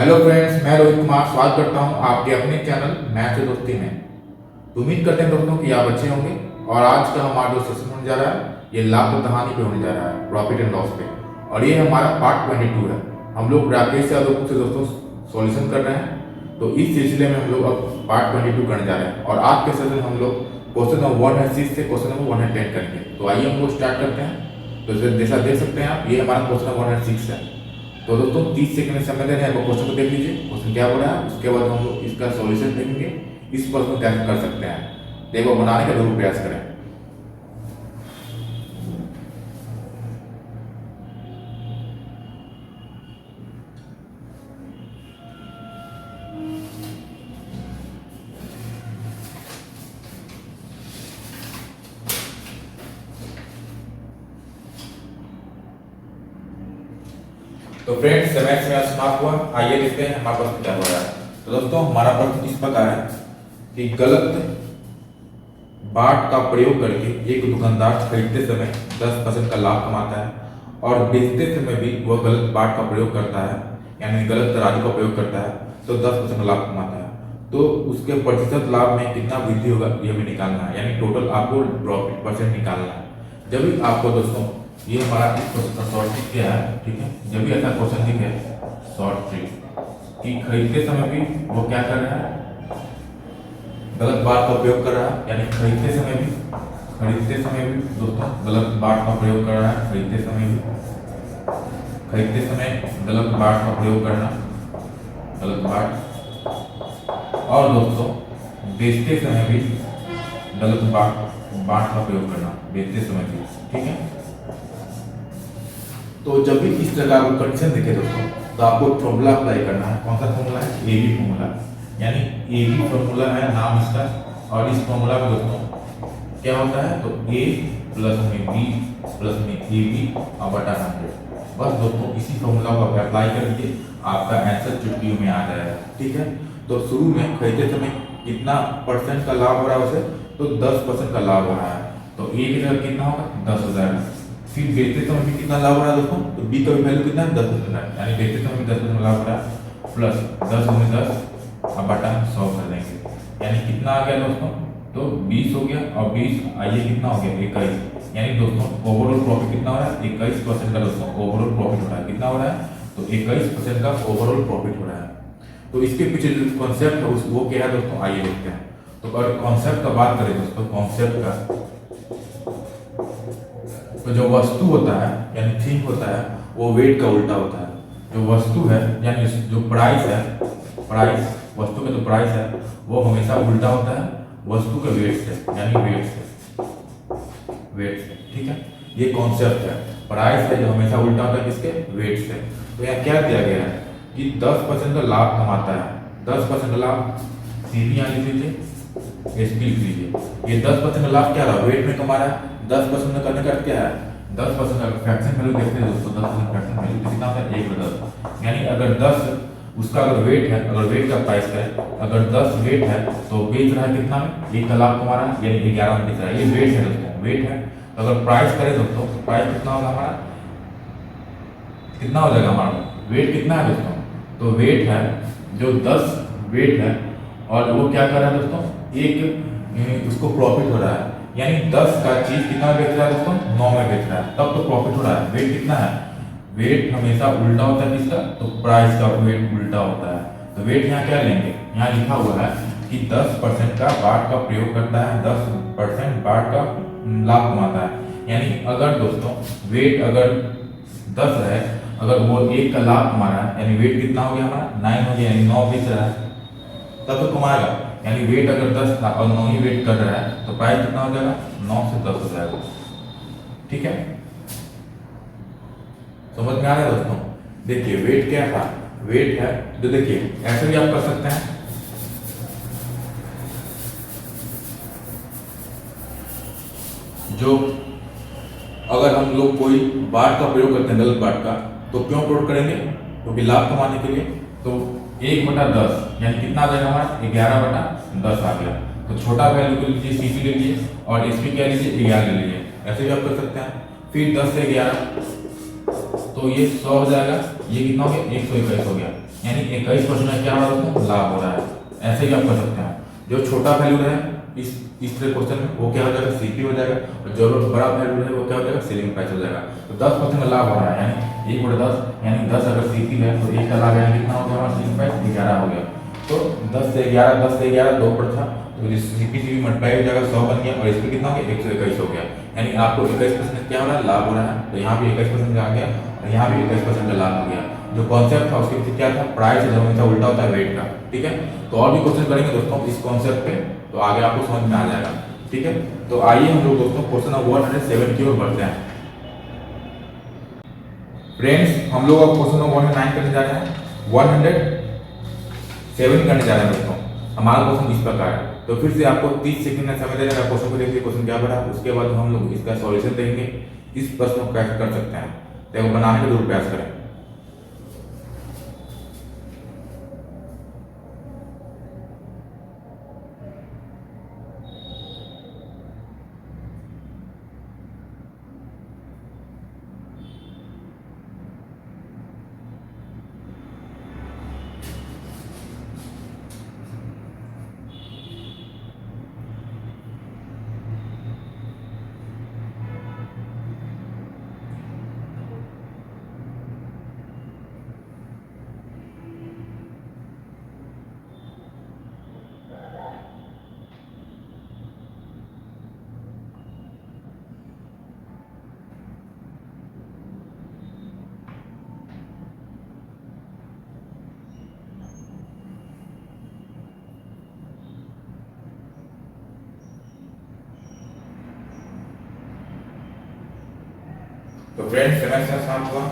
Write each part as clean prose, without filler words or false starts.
Hello friends, मैं रोहित कुमार स्वागत करता हूं आपके अपने चैनल मैथ से दोस्ती में। तो उम्मीद करते हैं दोस्तों कि आप अच्छे होंगे। और आज का हमारा जो सेशन होने जा रहा है ये लाभ और कहानी पे होने जा रहा है, प्रॉफिट एंड लॉस पे। और ये हमारा पार्ट 22 है। हम लोग राकेश यादव बुक से दोस्तों सॉल्यूशन कर रहे हैं। तो इस सिलसिले में हम लोग अब पार्ट 22 करने जा रहे हैं। और आज के सेशन हम लोग क्वेश्चन नंबर 106 से क्वेश्चन नंबर 110 करेंगे। तो आइए हम लोग स्टार्ट करते हैं। तो जैसा देख सकते हैं आप, ये हमारा क्वेश्चन नंबर 106 है। तो दोस्तों 30 सेकंड समय दे रहे हैं, क्वेश्चन को देख लीजिए क्वेश्चन क्या हो रहा है। उसके बाद हम लोग इसका सॉल्यूशन देखेंगे, इस प्रश्न को कैसे कर सकते हैं। देखो, बनाने का जरूर प्रयास करें। तो फ्रेंड्स, समय समाप्त हुआ। आइए देखते हैं हमारा प्रश्न क्या हो रहा है। तो दोस्तों हमारा प्रश्न इस प्रकार है कि गलत बाट का प्रयोग करके एक दुकानदार खरीदते समय 10% का लाभ कमाता है और बेचते समय भी वह गलत बाट का प्रयोग करता है, यानी गलत तराजू का प्रयोग करता है, तो 10% का लाभ कमाता है। तो उसके प्रतिशत लाभ में कितना वृद्धि होगा ये हमें निकालना है, यानी टोटल आपको प्रॉफिट परसेंट निकालना है। जब भी आपको दोस्तों ये हमारा इस क्वेश्चन का शॉर्ट ट्रिक क्या है, ठीक है। जब भी ऐसा क्वेश्चन दिखे शॉर्ट ट्रिक कि खरीदते समय भी वो क्या कर रहा है, गलत बात का प्रयोग कर रहा है, यानी खरीदते समय भी दोस्तों गलत बात का प्रयोग कर रहा है। खरीदते समय गलत बात का प्रयोग करना, गलत बात। और दोस्तों बेचते समय भी गलत बात का प्रयोग करना, बेचते समय भी, ठीक है। तो जब भी इस प्रकार का कंडीशन दिखे दोस्तों, तो आपको फॉर्मूला अप्लाई करना है। कौन सा फॉर्मूला है? एबी फॉर्मूला, यानी एबी फॉर्मूला है नाम इसका। और इस फॉर्मूला में दोस्तों क्या होता है, तो ए प्लस में बी प्लस में ए बी और बटा 100। बस दोस्तों इसी फॉर्मूला को अप्लाई कर दीजिए, आपका आंसर चुटकियों में आ जाएगा, ठीक है। तो शुरू में खरीदते समय कितना परसेंट का लाभ हो रहा है उसे, तो 10% का लाभ हो रहा है। तो ए की जगह कितना होगा, 10 हो जाएगा। फिर बेचते समय भी कितना लाभ हो रहा है दोस्तों, तो बी का भी वैल्यू कितना है, 10% है, यानी बेचते समय भी 10% लाभ हो रहा है। प्लस 10 गुने 10 अब बटा 100 कर देंगे, यानी कितना आ गया दोस्तों, तो 20 हो गया। और 20 आइए कितना हो गया, 21। यानी दोस्तों ओवरऑल प्रॉफिट कितना हो रहा है, 21% का दोस्तों ओवरऑल प्रॉफिट हो रहा है। कितना हो रहा है, तो 21% का ओवरऑल प्रॉफिट हो रहा है। तो इसके पीछे जो कॉन्सेप्ट है वो क्या है दोस्तों, आइए देखते हैं। तो अगर कॉन्सेप्ट का बात करें दोस्तों, कॉन्सेप्ट का, तो जो वस्तु होता है यानी थिंग होता है वो वेट का उल्टा होता है। जो वस्तु है यानी जो प्राइस है, प्राइस वस्तु का जो प्राइस है वो हमेशा उल्टा होता है वस्तु के वेट से, यानी वेट से, ठीक है। ये कॉन्सेप्ट है, प्राइस है जो हमेशा उल्टा होता है किसके, वेट से। तो यहाँ क्या दिया गया है कि 10% का लाभ कमाता है। 10% का लाभ सीधी यहाँ लिख लीजिए, एसपी लिख लीजिए। ये 10% का लाभ क्या रहा, वेट में कमा रहा है। 10% करने का क्या है, 10% का फ्रैक्शन वैल्यू देखते हैं दोस्तों। 10% फ्रैक्शन वैल्यू कितना होता है, 1/10। यानी अगर 10 उसका अगर वेट है, अगर वेट का प्राइस है, अगर 10 वेट है तो बेच रहा है कितना में, 1 का लाभ कमा रहा है, यानी 11 में बेच रहा है। ये वेट है दोस्तों, वेट है। तो अगर प्राइस करें दोस्तों, तो प्राइस कितना होगा हमारा, कितना हो जाएगा हमारा, वेट कितना है दोस्तों, तो वेट है जो 10 वेट है और वो क्या कर रहा है दोस्तों, एक उसको प्रॉफिट हो रहा है, यानी 10 का चीज कितना बेच रहा है दोस्तों, 9 में बेच रहा है, तब तो प्रॉफिट हो रहा है। वेट कितना है, वेट हमेशा उल्टा होता है किसका, तो प्राइस का वेट उल्टा होता है। तो वेट यहाँ क्या लेंगे, यहाँ लिखा हुआ है कि 10% का बाट का प्रयोग करता है, 10% बाट का लाभ कमाता है। यानी अगर दोस्तों वेट अगर 10 है, अगर वो 1 का लाभ कमा रहा है, यानी वेट कितना हो गया हमारा, 9 हो गया, यानी 9 बेच रहा है, तब तो कमाएगा। यानी वेट अगर 10 था और 9 ही वेट कर रहा है, तो प्राइस कितना हो जाएगा, 9 से 10 हो जाएगा, ठीक है। समझ में आ रहा है दोस्तों। देखिए वेट क्या था, वेट है, तो देखिए ऐसे भी आप कर सकते हैं। जो अगर हम लोग कोई बाट का प्रयोग करते हैं, गलत बाट का, तो क्यों प्रयोग करेंगे, क्योंकि लाभ कमाने के लिए। तो 1/10 यानी कितना आ जाएगा हमारा, 11/10 आ गया। तो छोटा वैल्यू को लीजिए, सीपी ले लीजिए, और इसपी क्या लीजिए, 11 ले लीजिए। ऐसे भी आप कर सकते हैं। फिर 10 से 11 तो ये 100 हो जाएगा, ये कितना हो गया, 121 हो गया। यानी 21% में क्या हो रहा है दोस्तों, लाभ हो रहा है। ऐसे ही आप कर सकते हैं। जो छोटा वैल्यू है इस क्वेश्चन में वो क्या हो जाएगा, सीपी हो जाएगा, और जो बड़ा वैल्यू है वो क्या हो जाएगा, सेलिंग प्राइस हो जाएगा। तो 10% का लाभ हो रहा है, यानी 1/10, यानी 10 अगर सीपी है तो 1 का लाभ यानी कितना हो गया हमारा, सेलिंग प्राइस 11 हो गया। तो 10 से 11 2 पर था, तो सीपी से भी मल्टीप्लाई हो जाएगा, 100 बन गया, और इस पर कितना हो गया, 121 हो गया। यानी आपको 21% क्या हो रहा है, लाभ हो रहा है। तो यहाँ भी 21% का आ गया, और यहाँ भी 21% का लाभ हो गया। जो कॉन्सेप्ट था उसके पीछे क्या था, प्राइस जो हमेशा उल्टा होता है वेट का, ठीक है। तो और भी क्वेश्चन करेंगे दोस्तों इस कॉन्सेप्ट पे, तो आगे आपको समझ में आ जाएगा, ठीक है। तो आइए हम लोग दोस्तों क्वेश्चन नंबर 107 की ओर बढ़ते हैं। फ्रेंड्स हम लोग अब क्वेश्चन नंबर 109 करने जा रहे हैं, 107 करने जा रहे हैं दोस्तों। हमारा क्वेश्चन इस प्रकार है, तो फिर से आपको 30 सेकंड में समय देगा क्वेश्चन को देखिए क्वेश्चन क्या बना, उसके बाद हम लोग इसका सॉल्यूशन देंगे, इस प्रश्न को कैसे कर सकते हैं, तो बनाने का जरूर प्रयास करें। तो फ्रेंड्स समय से शाम हुआ,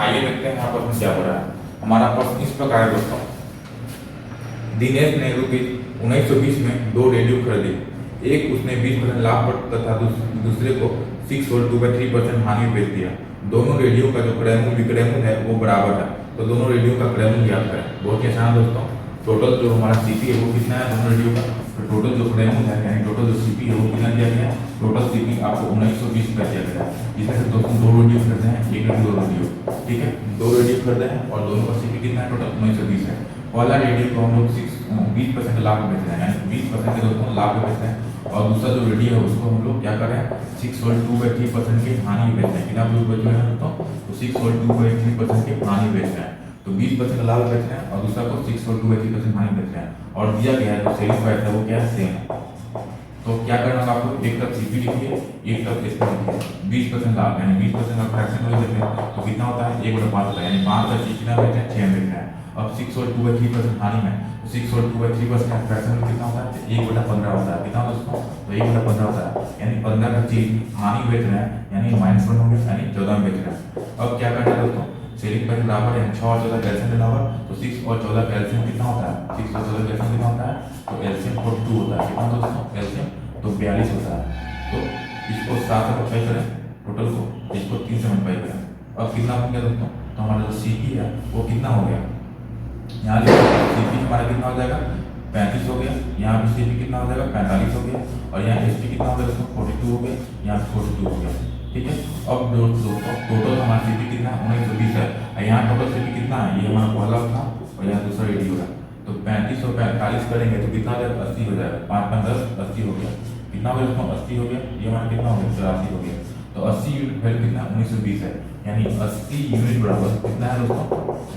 आइए देखते हैं यहाँ पर क्या हो रहा है। हमारा प्रश्न इस प्रकार है दोस्तों, दिनेश ने ₹1920 में 2 रेडियो खरीदे, एक उसने 20% लाभ पर तथा दूसरे को 6 और 2/3% हानि में बेच दिया। दोनों रेडियो का जो विक्रय मूल्य है वो बराबर है, तो दोनों रेडियो का क्रय मूल्य ज्ञात करें। बहुत ही आसान दोस्तों, टोटल जो हमारा सीपी है वो कितना है दोनों रेडियो का, तो टोटल जो क्रय मूल्य है यानी टोटल जो सीपी है वो कितना दिया गया है, टोटल सीपी आपको 1920 का दिया गया है। इसमें से दोस्तों 2 रेडियो खरीदे हैं, एक रेडियो 2 रेडियो, ठीक है, 2 रेडियो खरीदे हैं और दोनों का सीपी कितना है, टोटल 1920 है। पहला रेडियो को हम लोग 20% लाभ में बेच रहे हैं, यानी 20% के दोस्तों लाभ में बेच रहे हैं, और दूसरा जो रेडियो है उसको हम लोग क्या कर रहे हैं, 6 और 2/3% की हानि में बेच रहे हैं। कितना बेच रहे हैं दोस्तों, तो 6 और 2/3% की हानि में बेच रहे हैं। तो 20% का लाभ बेच रहे हैं और दूसरा को 6 और 2/3% हानि बेच रहे हैं, और दिया गया है जो सेलिंग प्राइस है वो क्या है, सेम है। तो क्या करना होगा आपको, एक तरफ सीपी लिखिए, एक तरफ एसपी लिखिए। 20% लाभ यानी 20% का फ्रैक्शन में देते हैं तो कितना होता है, 1/5 होता है, यानी 5 का चीज कितना बेचते हैं, 6 बेचते हैं। अब 6 और 2/3% हानि में, तो 6 और 2/3% का फ्रैक्शन में कितना होता है, 1/15 होता है। कितना दोस्तों, तो 1/15 होता है, यानी 15 का चीज हानि बेच रहे हैं, यानी -1 होंगे, यानी 14 में बेच रहे हैं। अब क्या करना है दोस्तों, सेलिंग प्राइस बराबर है, 6 और 14 का एलसीएम लेना होगा, तो 6 और 14 का एलसीएम कितना होता है, 6 और 14 का एलसीएम कितना होता है, तो एलसीएम 42 होता है। कितना दोस्तों, एलसीएम तो 42 होता है। तो इसको 7 से मल्टीप्लाई करें टोटल को, इसको 3 से मल्टीप्लाई करें। अब कितना हो गया दोस्तों, तो हमारा जो सीपी है वो कितना हो गया, यहाँ सीपी हमारा कितना हो जाएगा, 35 हो गया, यहाँ भी सीपी कितना हो जाएगा, 45 हो गया, और यहाँ एसपी कितना हो गया दोस्तों, 42 हो गया, यहाँ 42 हो गया, ठीक है। अब दोस्तों टोटल हमारा सीपी कितना 1920 है, यहाँ टोटल सीपी कितना है, ये हमारा पहला था और यहाँ दूसरा रेडियो है, तो 35 और 45 करेंगे तो कितना हो जाएगा, 80 हो जाएगा, 5 5 10 80 हो गया। कितना हो गया दोस्तों, 80 हो गया, ये हमारा कितना हो गया, 84 हो गया। तो 80 यूनिट वैल्यू कितना 1920 है, यानी 80 यूनिट बराबर कितना है दोस्तों,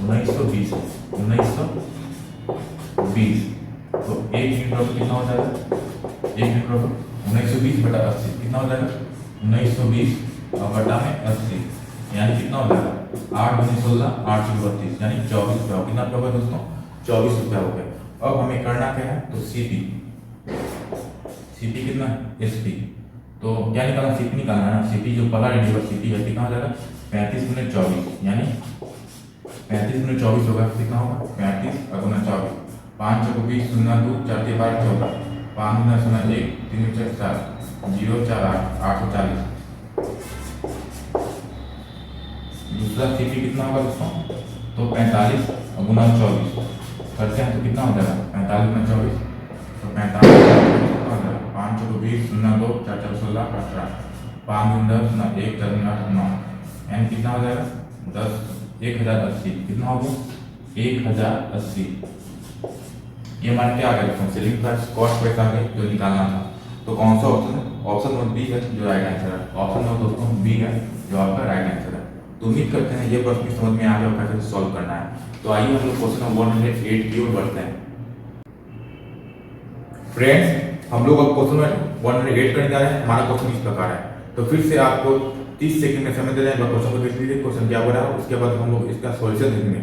1920 है, 1920। तो 1 यूनिट बराबर कितना हो जाएगा, 1 यूनिट बराबर 1920/80 कितना हो जाएगा, 1920 बटा में 80, यानी कितना हो जाएगा, 8 × 16 8 × 32, यानी 24 रुपया। कितना रुपया दोस्तों, 24 रुपया हो गया। अब हमें करना क्या है, तो सीपी कितना है, एसपी, तो क्या निकालना, सीपी निकालना है ना। सीपी जो पहला रेडियो सीपी है कितना हो जाएगा, 35 × 24, यानी 35 × 24 होगा, कितना होगा, 35 × 24, 5 × 20 0 2 4 × 12 14, 5 × 0 1 3 4 7 0 4 8 840। दूसरा सीपी कितना होगा दोस्तों, तो 45 × 24 करते हैं तो कितना हो जाएगा, 45 × 24, तो 45 5 × 20 0 2 4 4 16 18, 5 × 10 0 1 4 8 9, यानी कितना हो जाएगा 10 1080। कितना हो गया 1080। ये हमारे क्या आ गया दोस्तों, सेलिंग प्राइस कॉस्ट प्राइस आ गई जो निकालना था। तो कौन सा ऑप्शन है? ऑप्शन नंबर बी है जो राइट आंसर है। ऑप्शन नंबर दोस्तों बी है जो आपका राइट आंसर है। तो उम्मीद करते हैं ये प्रश्न समझ में आ गया कैसे सॉल्व करना है। तो आइए हम लोग क्वेश्चन नंबर 108 की ओर बढ़ते हैं। फ्रेंड्स हम लोग अब क्वेश्चन नंबर 108 करने जा रहे हैं। हमारा क्वेश्चन इस प्रकार है। तो फिर से आपको 30 सेकंड में समय दे रहे हैं, क्वेश्चन को देख लीजिए क्वेश्चन क्या हो रहा है। उसके बाद हम लोग इसका सॉल्यूशन देखेंगे,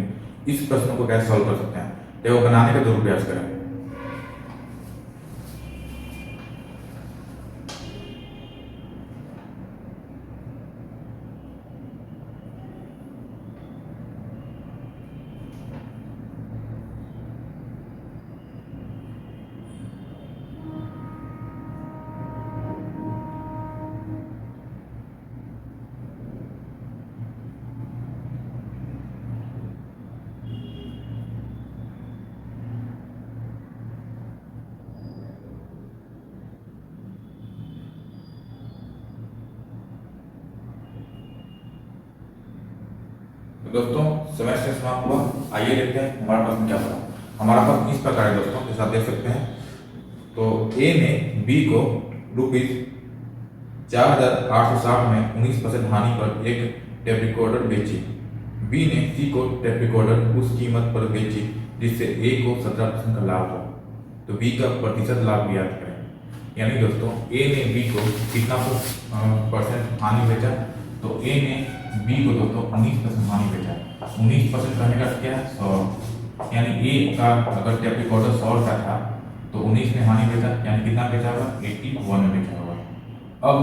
इस प्रश्न को कैसे सॉल्व कर सकते हैं। तो बनाने का जरूर प्रयास करें। दोस्तों समय से समाप्त हुआ। आइए देखते हैं हमारा प्रश्न क्या था। हमारा प्रश्न इस प्रकार है दोस्तों, जैसा आप देख सकते हैं। तो ए ने बी को ₹4,860 में 19% हानि पर एक टेप रिकॉर्डर बेची। बी ने सी को टेप रिकॉर्डर उस कीमत पर बेची जिससे ए को 17% का लाभ हो। तो बी का प्रतिशत लाभ भी याद करें। यानी दोस्तों ए ने बी को कितना परसेंट हानि बेचा, तो ए ने बी को दोस्तों 19% हानि बेचा। 19% करने का क्या है 100, यानी ए का अगर टेप रिकॉर्डर 100 का था तो 19 में हानि बेचा, यानी कितना बेचा होगा 81 में बेचा होगा। अब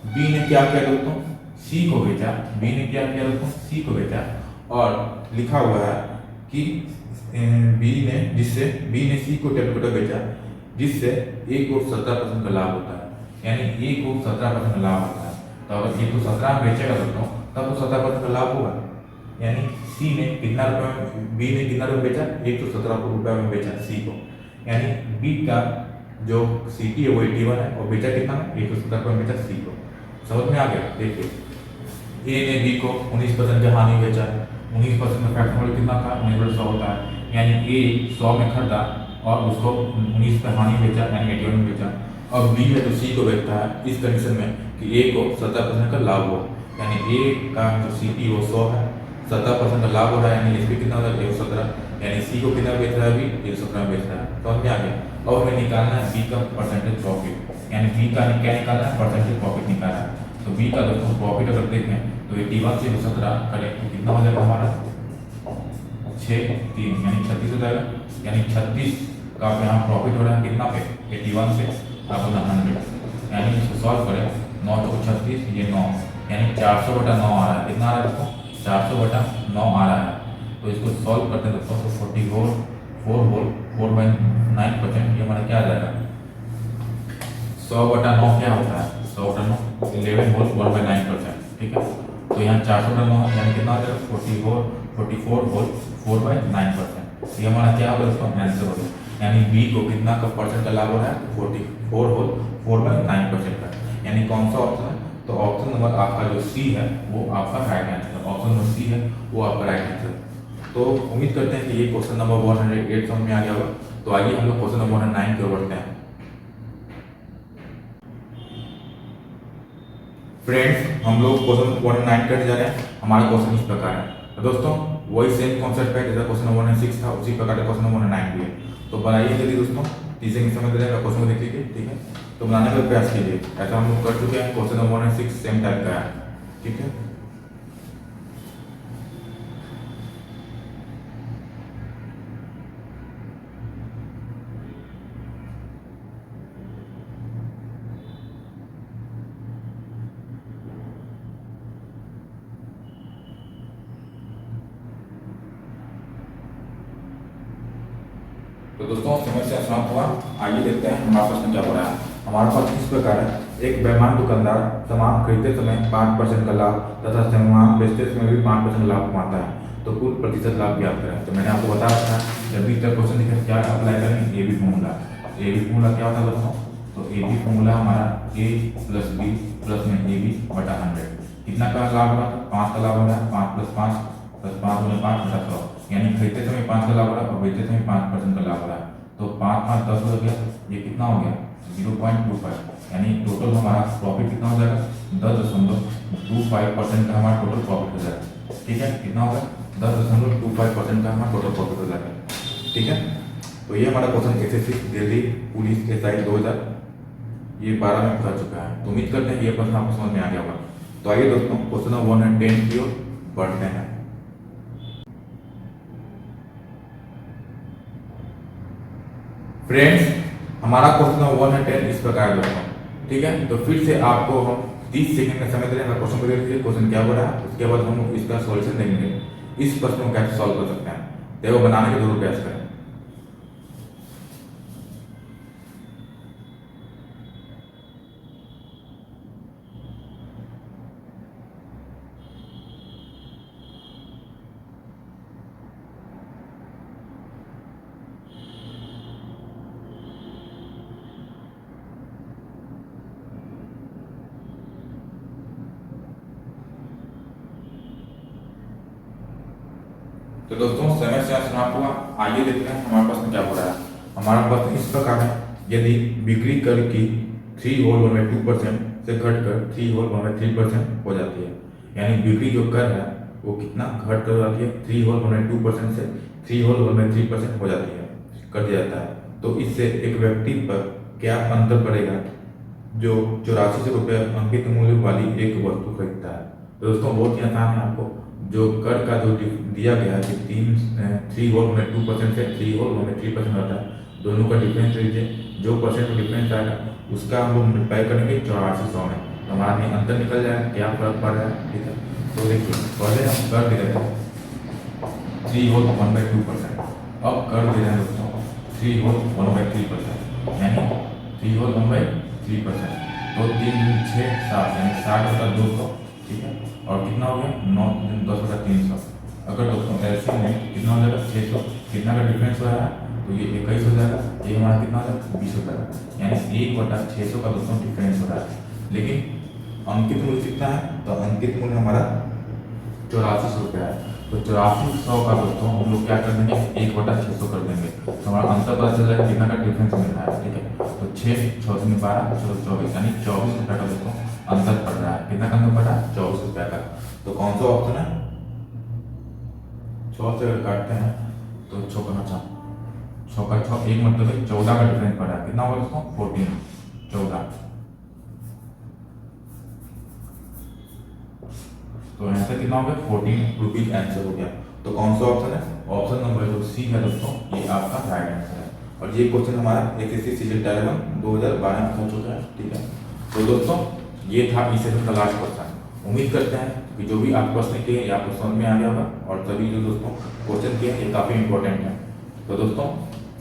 बी ने क्या किया दोस्तों, सी को बेचा। बी ने क्या किया दोस्तों, सी को बेचा और लिखा हुआ है कि बी ने सी को टेप रिकॉर्डर बेचा जिससे ए को 17% का लाभ होता है, यानी ए को 17% का लाभ होता है। तो अगर ए को 17 में बेचेगा दोस्तों तब तो 17% का लाभ होगा। यानी सी ने कितना रुपये में, बी ने कितना रुपये बेचा, 117 में बेचा सी को। यानी बी का जो सी टी है वो 81 है और बेचा कितना में 117 में बेचा सी को। समझ में आ गया। देखिए ए ने बी को 19% का हानि बेचा। 19% का फैक्टर कितना था, 19/100 होता है। यानी ए 100 में खरीदा और उसको 19 पे हानि बेचा, यानी 81 में बेचा। अब बी है जो सी को बेचता है इस कंडीशन में कि ए को 17% का लाभ हो, यानी ए का जो सी टी वो 100 है, 17% का लाभ हो रहा है, यानी इस पर कितना होता है 117, यानी सी को कितना बेच रहा है अभी 117 में बेच रहा है। तो हमें आ गया। अब हमें निकालना है बी का परसेंटेज प्रॉफिट, यानी बी का क्या निकालना है, परसेंटेज प्रॉफिट निकालना है। तो बी का दोस्तों प्रॉफिट अगर देखें तो 81 से 117 करें तो कितना हो जाएगा हमारा 6×3 यानी 36 हो जाएगा। यानी 36 का यहाँ प्रॉफिट हो रहा है कितना पे 81 से अपना 100, यानी इसको सॉल्व करें 9 को 36 ये 9, यानी 400/9 आ रहा है। कितना आ रहा है दोस्तों 400/9 आ रहा है। तो इसको सॉल्व करते हैं दोस्तों तो 4/9% ये हमारा क्या आ जाएगा 100/9 क्या होता है 100/9 11/9%। ठीक है। तो यहाँ 400/9 यानी कितना आ जाएगा 44/9%। ये हमारा क्या होगा दोस्तों आंसर होगा। यानी बी को कितना का परसेंट का लाभ हो रहा है 44/9% का। यानी कौन सा ऑप्शन है, तो ऑप्शन नंबर आपका जो सी है वो आपका right answer. Option number C है वो आपका राइट आंसर। तो उम्मीद करते हैं कि ये क्वेश्चन नंबर 108 समझ में आ गया होगा। तो आइए हम लोग क्वेश्चन नंबर 109 की ओर बढ़ते हैं। फ्रेंड्स हम लोग क्वेश्चन 109 करने जा रहे हैं। हमारा क्वेश्चन इस प्रकार है। तो दोस्तों वही सेम कॉन्सेप्ट है जैसा क्वेश्चन नंबर 106 था, उसी प्रकार का क्वेश्चन नंबर 109 भी है। तो बनाइए जल्दी दोस्तों, 30 सेकंड समय दे रहे हैं, क्वेश्चन को देख लीजिए। ठीक है। तो बनाने का प्रयास कीजिए। ऐसा हम लोग कर चुके हैं। क्वेश्चन नंबर 106 सेम टाइप का है। ठीक है। तो दोस्तों समस्या समाप्त हुआ। आइए देखते हैं हमारा प्रश्न क्या हो रहा है। हमारा प्रश्न इस प्रकार है। एक बेईमान दुकानदार सामान खरीदते समय 5% का लाभ तथा सामान बेचते समय भी 5% लाभ कमाता है, तो कुल प्रतिशत लाभ ज्ञात करें। तो मैंने आपको बताया था जब भी तक क्वेश्चन दिखे क्या अप्लाई करेंगे, A B formula. A B formula क्या होता है दोस्तों, तो ए बी फॉर्मूला हमारा ए प्लस बी प्लस में ए बी बटा 100। कितना का लाभ हो रहा है 5 का लाभ हो रहा है, 5 + 5 प्लस 5 गुना 5 घटा 100, यानी खरीदते समय 5 का लाभ हो रहा है और बेचते समय 5% का लाभ हो रहा है। तो 5 5 10 हो गया, ये कितना हो गया 0.25, यानी टोटल हमारा प्रॉफिट कितना हो जाएगा 10.25% का हमारा टोटल प्रॉफिट हो जाएगा। ठीक है, कितना होगा 10.25% का हमारा टोटल प्रॉफिट हो जाएगा। ठीक है, तो ये हमारा question SSC Delhi police SI 2000 ये 12 में पूरा चुका है। तो उम्मीद करते हैं ये प्रश्न आपको समझ में आ गया होगा। तो आइए दोस्तों क्वेश्चन नंबर 110 की ओर बढ़ते हैं। फ्रेंड्स, हमारा क्वेश्चन नंबर 110 इस प्रकार है दोस्तों। ठीक है, तो फिर से आपको हम 30 सेकंड का समय दे रहे हैं क्वेश्चन को देखिए क्वेश्चन क्या हो रहा है, उसके बाद हम इसका सॉल्यूशन देंगे, इस प्रश्न को कैसे सॉल्व कर सकते हैं, तो वो बनाने के जरूर प्रयास करें। तो दोस्तों समय से समाप्त हुआ। आइए देखते हैं हमारे पास में क्या हो रहा है। हमारा प्रश्न इस प्रकार है, यदि बिक्री कर की 3/2% से घटकर 3/3% हो जाती है, यानी बिक्री जो कर है वो कितना घट कर जाती है 3/2% से 3/3% हो जाती है, कर दिया जाता है। तो इससे एक व्यक्ति पर क्या अंतर पड़ेगा जो 8400 रुपये अंकित मूल्य वाली एक वस्तु खरीदता है। तो दोस्तों बहुत ही आसान है, आपको जो कर का जो दिया गया है कि 3/2% से 3/3% होता है, दोनों का डिफरेंस लीजिए, जो परसेंट में डिफरेंस आएगा उसका हम लोग मल्टीप्लाई करेंगे 8400 में, तो हमारा नहीं अंतर निकल जाएगा क्या फर्क पड़ रहा है। ठीक है, तो देखिए पहले हम कर दे रहे थे 3/1/2%, अब कर दे रहे हैं दोस्तों 3/1/3%, यानी 3/1/3%, तो 3 6 7 यानी 60 बटा 200। ठीक है, और कितना हो गया 9 10 बटा 300। अगर दोस्तों एलसीएम में कितना हो जाएगा 600, कितना का डिफरेंस हो रहा है तो ये 21 हो जाएगा, ये हमारा कितना हो जाएगा 20 हो जाएगा, यानी 1/600 का दोस्तों डिफरेंस हो रहा है। लेकिन अंकित मूल्य कितना है, तो अंकित मूल्य हमारा 8400 रुपया है। तो 8400 का दोस्तों हम लोग क्या कर देंगे 1/600 कर देंगे, तो हमारा अंतर पता चल जाएगा कितना का डिफरेंस मिल रहा है। ठीक है, तो 6 6 से 12 24, यानी 24 रुपये का दोस्तों अंतर पड़ रहा है। कितना का अंतर पड़ रहा है 24 रुपये का। तो कौन सा ऑप्शन है 6 से अगर काटते हैं तो 6 का 6 एक मतलब 14 का डिफरेंस पड़ रहा है। कितना होगा दोस्तों 14 14, तो यहाँ से कितना हो गया 14 रुपीज आंसर हो गया। तो कौन सा ऑप्शन है, ऑप्शन नंबर जो सी है दोस्तों, ये आपका राइट आंसर है। और ये क्वेश्चन हमारा एसएससी सीजीएल टायर 1 2012 में पूछा चुका है। ठीक है, तो दोस्तों ये था इस सेशन का लास्ट क्वेश्चन। उम्मीद करते हैं कि जो भी आप प्रश्न किए ये आपको समझ में आ गया होगा, और सभी जो दोस्तों क्वेश्चन किए ये काफ़ी इंपॉर्टेंट है। तो दोस्तों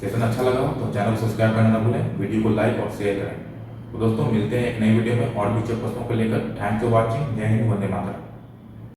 सेशन अच्छा लगा हो तो चैनल को सब्सक्राइब करना ना भूलें, वीडियो को लाइक और शेयर करें। तो दोस्तों मिलते हैं एक नई वीडियो में और भी प्रश्नों को लेकर। Thanks for watching. जय हिंद, वंदे मातरम।